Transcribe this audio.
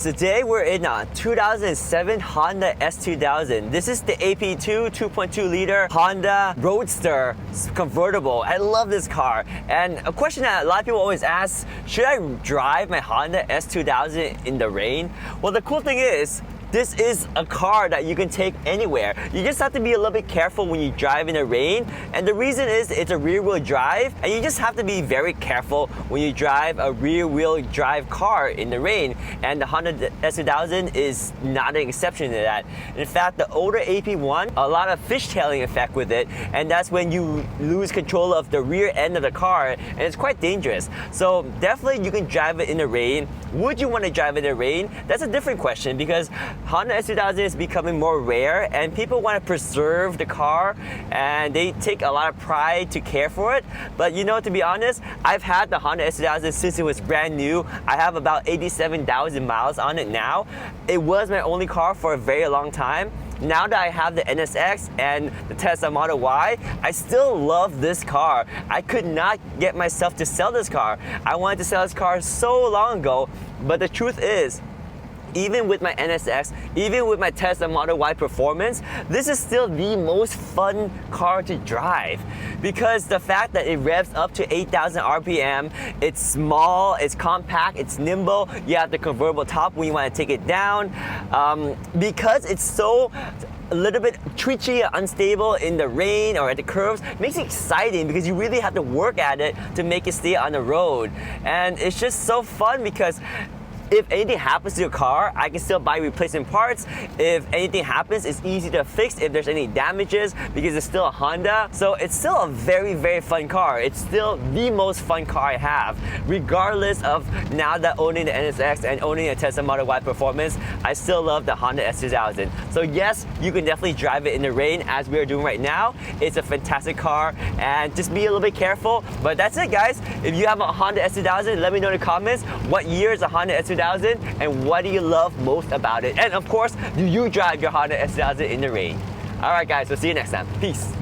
Today we're in a 2007 Honda S2000. This is the AP2 2.2 liter Honda Roadster convertible. I love this car. And a question that a lot of people always ask, should I drive my Honda S2000 in the rain? Well, the cool thing is, this is a car that you can take anywhere. You just have to be a little bit careful when you drive in the rain. And the reason is it's a rear-wheel drive, and you just have to be very careful when you drive a rear-wheel drive car in the rain. And the Honda S2000 is not an exception to that. In fact, the older AP1, a lot of fishtailing effect with it, and that's when you lose control of the rear end of the car, and it's quite dangerous. So definitely you can drive it in the rain. Would you want to drive it in the rain? That's a different question, because Honda S2000 is becoming more rare and people want to preserve the car and they take a lot of pride to care for it. But you know, to be honest, I've had the Honda S2000 since it was brand new. I have about 87,000 miles on it now. It was my only car for a very long time. Now that I have the NSX and the Tesla Model Y, I still love this car. I could not get myself to sell this car. I wanted to sell this car so long ago, but the truth is, even with my NSX, even with my Tesla Model Y Performance, this is still the most fun car to drive, because the fact that it revs up to 8,000 RPM, it's small, it's compact, it's nimble, you have the convertible top when you want to take it down. Because it's so a little bit twitchy, unstable in the rain or at the curves, makes it exciting because you really have to work at it to make it stay on the road. And it's just so fun because if anything happens to your car, I can still buy replacement parts. If anything happens, it's easy to fix if there's any damages because it's still a Honda. So it's still a very, very fun car. It's still the most fun car I have. Regardless of now that owning the NSX and owning a Tesla Model Y Performance, I still love the Honda S2000. So yes, you can definitely drive it in the rain as we are doing right now. It's a fantastic car, and just be a little bit careful. But that's it, guys. If you have a Honda S2000, let me know in the comments what year is a Honda S2000 and what do you love most about it. And of course, do you drive your Honda S2000 in the rain? Alright guys, we'll see you next time. Peace.